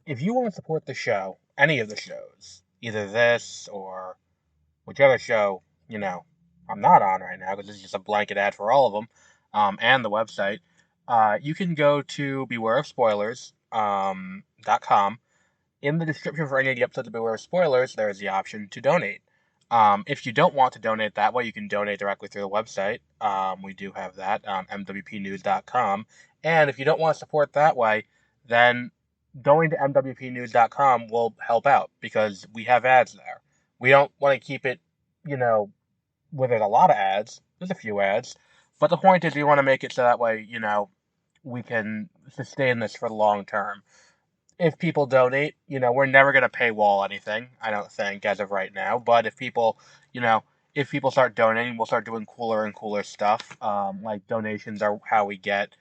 if you want to support the show, any of the shows, either this or whichever show, I'm not on right now because it's just a blanket ad for all of them, and the website, you can go to bewareofspoilers.com. In the description for any of the episodes of Beware of Spoilers, there is the option to donate. If you don't want to donate that way, you can donate directly through the website. We do have that, mwpnews.com. And if you don't want to support that way, then going to mwpnews.com will help out because we have ads there. We don't want to keep it, you know, where there's a lot of ads. There's a few ads. But the point is, we want to make it so that way, we can sustain this for the long term. If people donate, we're never going to paywall anything, I don't think, as of right now. But you know, if people start donating, we'll start doing cooler and cooler stuff. Like donations are how we get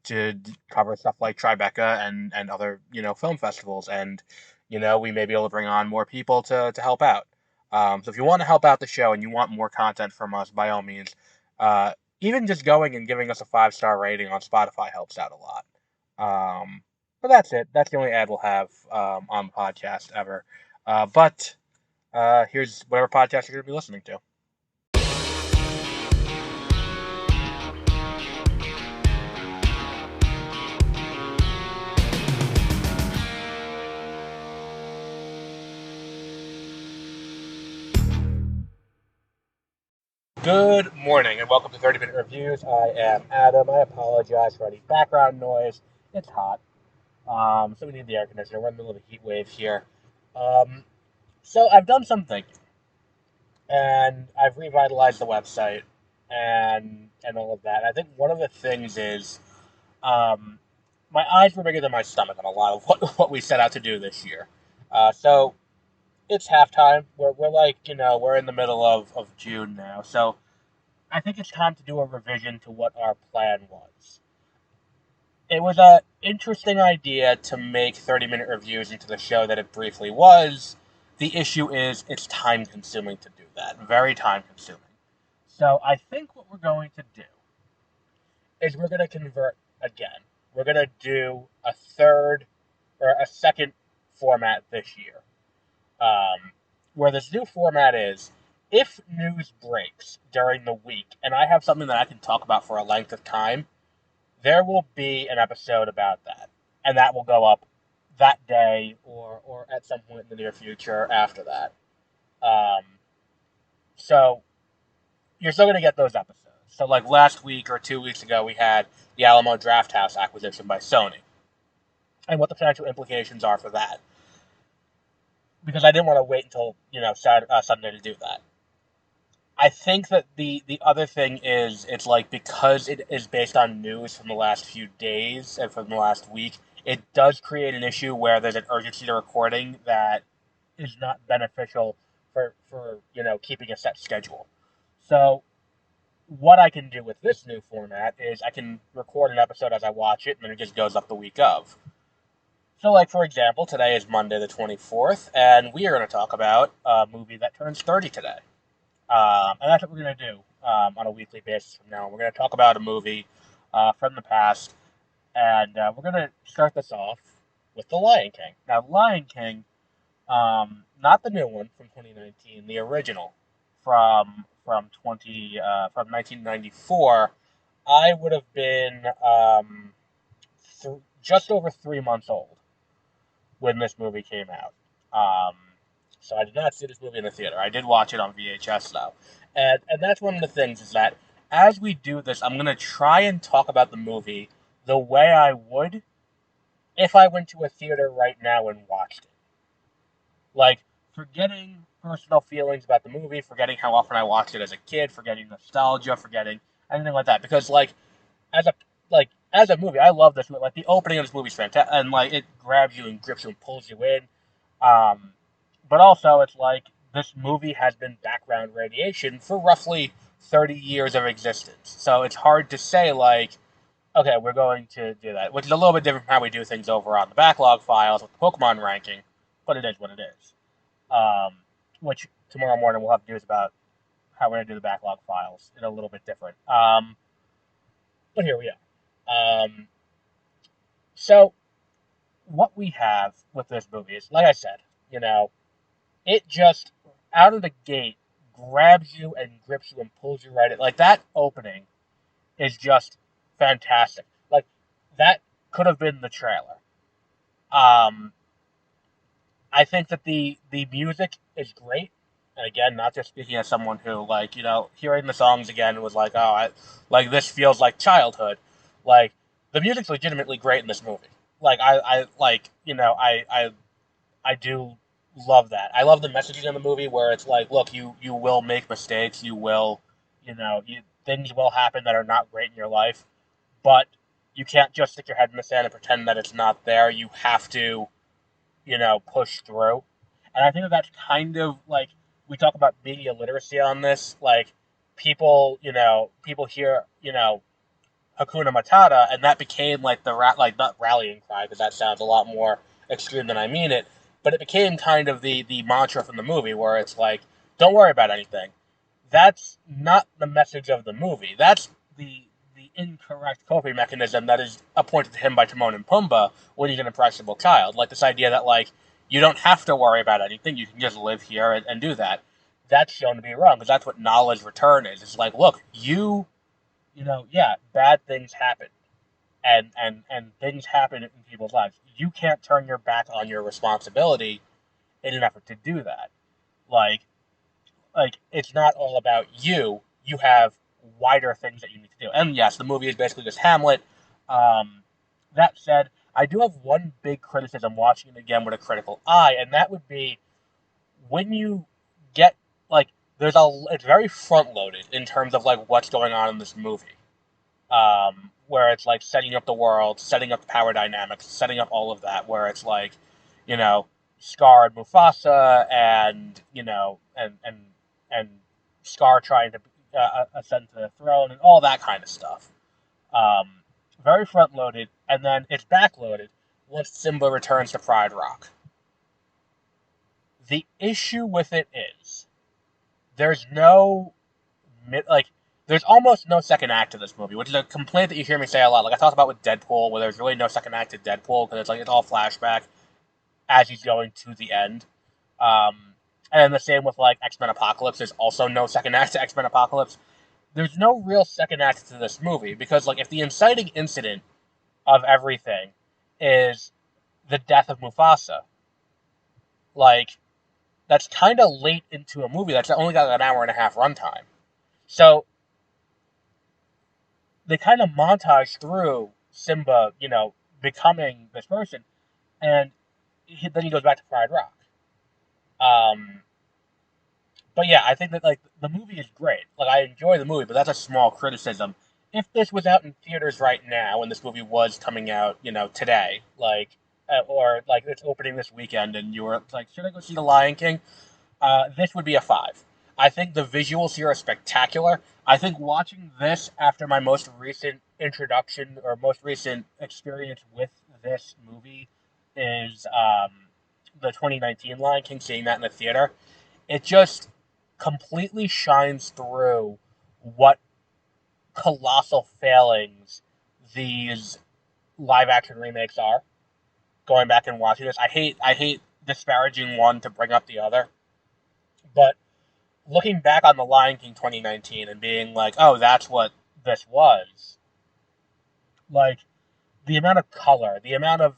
to cover stuff like Tribeca and other, film festivals. And, we may be able to bring on more people to help out. So if you want to help out the show and you want more content from us, by all means, uh, even just going and giving us a 5-star rating on Spotify helps out a lot. But that's it. That's the only ad we'll have on the podcast ever. But here's whatever podcast you're going to be listening to. Good morning and welcome to 30 Minute Reviews. I am Adam. I apologize for any background noise. It's hot. So we need the air conditioner. We're in the middle of a heat wave here. Um, so I've done some thinking and I've revitalized the website and all of that. I think one of the things is um, my eyes were bigger than my stomach on a lot of what we set out to do this year. So it's halftime. We're like, we're in the middle of June now. So I think it's time to do a revision to what our plan was. It was a interesting idea to make 30-minute reviews into the show that it briefly was. The issue is it's time consuming to do that. Very time consuming. So I think what we're going to do is we're going to convert again. We're going to do a third or a second format this year. Where this new format is, if news breaks during the week and I have something that I can talk about for a length of time, there will be an episode about that. And that will go up that day or at some point in the near future after that. Um, so you're still going to get those episodes. So, like last week or 2 weeks ago, we had the Alamo Drafthouse acquisition by Sony and what the financial implications are for that. Because I didn't want to wait until, Sunday to do that. I think that the other thing is it's like because it is based on news from the last few days and from the last week, it does create an issue where there's an urgency to recording that is not beneficial for keeping a set schedule. So what I can do with this new format is I can record an episode as I watch it and then it just goes up the week of. So, like, for example, today is Monday the 24th, and we are going to talk about a movie that turns 30 today. And that's what we're going to do on a weekly basis from now on. We're going to talk about a movie from the past, and we're going to start this off with The Lion King. Now, Lion King, not the new one from 2019, the original from 1994. I would have been just over 3 months old when this movie came out. So I did not see this movie in the theater. I did watch it on VHS though, and that's one of the things is that as we do this, I'm gonna try and talk about the movie the way I would if I went to a theater right now and watched it. Like forgetting personal feelings about the movie, forgetting how often I watched it as a kid, forgetting nostalgia, forgetting anything like that. Because as a as a movie, I love this movie. Like the opening of this movie is fantastic, and like it grabs you and grips you and pulls you in. Um, but also, it's like this movie has been background radiation for roughly 30 years of existence. So it's hard to say, like, okay, we're going to do that, which is a little bit different from how we do things over on the backlog files with the Pokemon ranking, but it is what it is. Um, which tomorrow morning we'll have news about how we're going to do the backlog files in a little bit different. But here we are. So what we have with this movie is, like I said, you know, it just out of the gate grabs you and grips you and pulls you right in. Like that opening is just fantastic. Like that could have been the trailer. Um, I think that the music is great. And again, not just speaking as someone who like hearing the songs again was like, like this feels like childhood. Like the music's legitimately great in this movie. Like I like I do love that. I love the messaging in the movie where it's like, look, you will make mistakes, you will, things will happen that are not great in your life, but you can't just stick your head in the sand and pretend that it's not there. You have to, push through. And I think that that's kind of like we talk about media literacy on this. Like people hear, Hakuna Matata, and that became like like not rallying cry because that sounds a lot more extreme than I mean it, but it became kind of the mantra from the movie where it's like, don't worry about anything. That's not the message of the movie. That's the incorrect coping mechanism that is appointed to him by Timon and Pumbaa when he's an impressionable child. Like this idea that like you don't have to worry about anything, you can just live here and do that. That's shown to be wrong because that's what knowledge return is. It's like, look, yeah, bad things happen, and things happen in people's lives. You can't turn your back on your responsibility in an effort to do that. Like, like it's not all about you. You have wider things that you need to do. And yes, the movie is basically just Hamlet. Um, that said, I do have one big criticism watching it again with a critical eye, and that would be when you get like it's very front loaded in terms of like what's going on in this movie, where it's like setting up the world, setting up the power dynamics, setting up all of that. Where it's like, you know, Scar and Mufasa, and and Scar trying to ascend to the throne, and all that kind of stuff. Um, Very front loaded, and then it's back loaded once Simba returns to Pride Rock. The issue with it is there's no like there's almost no second act to this movie, which is a complaint that you hear me say a lot. Like I talked about with Deadpool, where there's really no second act to Deadpool because it's all flashback as he's going to the end. Um, and the same with like X Men Apocalypse. There's also no second act to X Men Apocalypse. There's no real second act to this movie because like if the inciting incident of everything is the death of Mufasa, like that's kind of late into a movie that's only got an hour and a half runtime. So they kind of montage through Simba, becoming this person, and then he goes back to Pride Rock. Um, but yeah, I think that like the movie is great. Like I enjoy the movie, but that's a small criticism. If this was out in theaters right now, and this movie was coming out, today, like, or like it's opening this weekend, and you were like, should I go see The Lion King? This would be a 5. I think the visuals here are spectacular. I think watching this after my most recent introduction or most recent experience with this movie is the 2019 Lion King, seeing that in the theater. It just completely shines through what colossal failings these live action remakes are. Going back and watching this, I hate disparaging one to bring up the other, but looking back on the Lion King 2019 and being like, oh, that's what this was. Like the amount of color, the amount of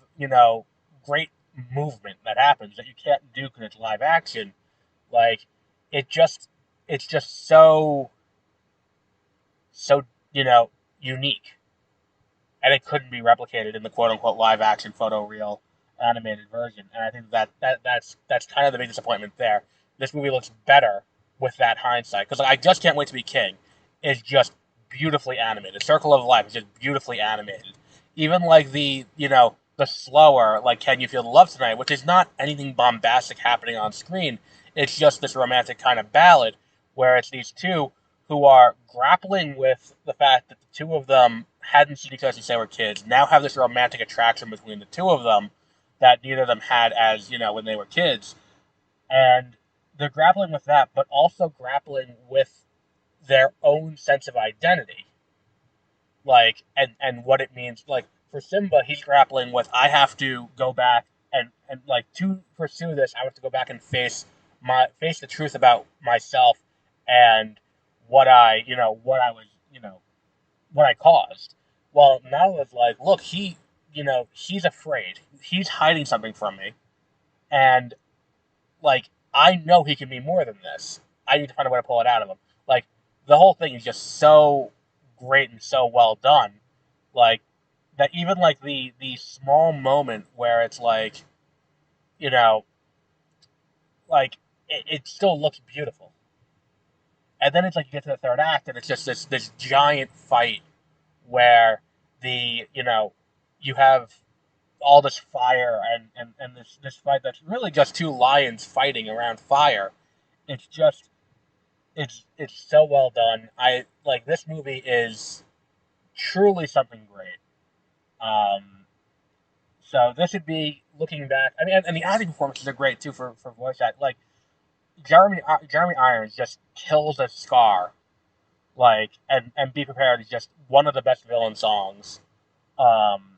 great movement that happens that you can't do because it's live action. Like it just, it's just so unique, and it couldn't be replicated in the quote unquote live action photo real animated version. And I think that's kind of the big disappointment there. This movie looks better with that hindsight because like, I just can't wait to be king is just beautifully animated. Circle of Life is just beautifully animated. Even like the slower like Can You Feel the Love Tonight, which is not anything bombastic happening on screen. It's just this romantic kind of ballad where it's these two who are grappling with the fact that the two of them hadn't seen each other since they were kids, now have this romantic attraction between the two of them that neither of them had as, when they were kids. And they're grappling with that, but also grappling with their own sense of identity. Like, and what it means. Like, for Simba, he's grappling with, I have to go back and like to pursue this, I have to go back and face the truth about myself and what I was, what I caused. Well, now it's like, look, he's afraid. He's hiding something from me, and like I know he can be more than this. I need to find a way to pull it out of him. Like the whole thing is just so great and so well done. Like that even like the small moment where it's like, you know, like it still looks beautiful. And then it's like you get to the third act and it's just this giant fight where you have all this fire and this fight that's really just two lions fighting around fire. It's just it's so well done. I like this movie is truly something great. Um, so this would be looking back. I mean, and the acting performances are great too for voice act. Like Jeremy Irons just kills a Scar. Like and Be Prepared is just one of the best villain songs um,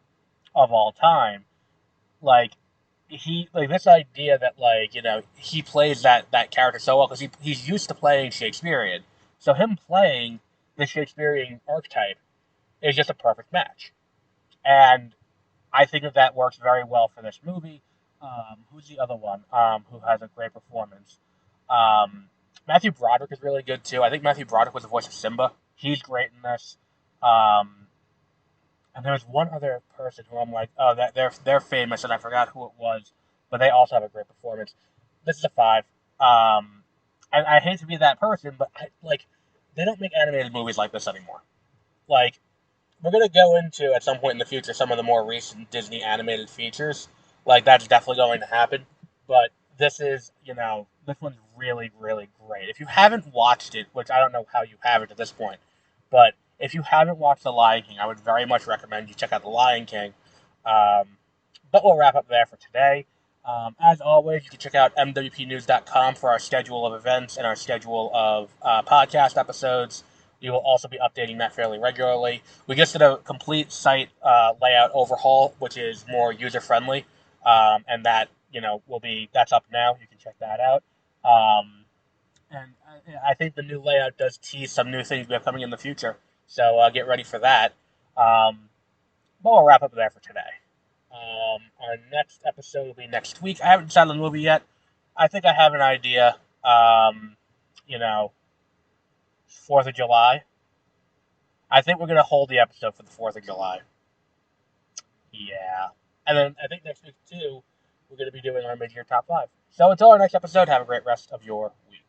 of all time. Like this idea that he plays that character so well because he's used to playing Shakespearean, so him playing the Shakespearean archetype is just a perfect match, and I think that works very well for this movie. Who's the other one who has a great performance? Um, Matthew Broderick is really good too. I think Matthew Broderick was the voice of Simba. He's great in this. Um, and there's one other person who I'm like, oh, that they're famous, and I forgot who it was, but they also have a great performance. This is a 5. And I hate to be that person, but they don't make animated movies like this anymore. Like we're gonna go into at some point in the future some of the more recent Disney animated features. Like that's definitely going to happen. But this one's really, really great. If you haven't watched it, which I don't know how you haven't at this point, but if you haven't watched The Lion King, I would very much recommend you check out The Lion King. Um, but we'll wrap up there for today. As always, you can check out mwpnews.com for our schedule of events and our schedule of podcast episodes. We will also be updating that fairly regularly. We just did a complete site layout overhaul, which is more user friendly, and that that's up now. You can check that out. And I think the new layout does tease some new things we have coming in the future. So get ready for that. But we'll wrap up there for today. Our next episode will be next week. I haven't decided on the movie yet. I think I have an idea. You know, 4th of July. I think we're going to hold the episode for the 4th of July. Yeah. And then I think next week, too, we're going to be doing our mid-year top 5. So until our next episode, have a great rest of your week.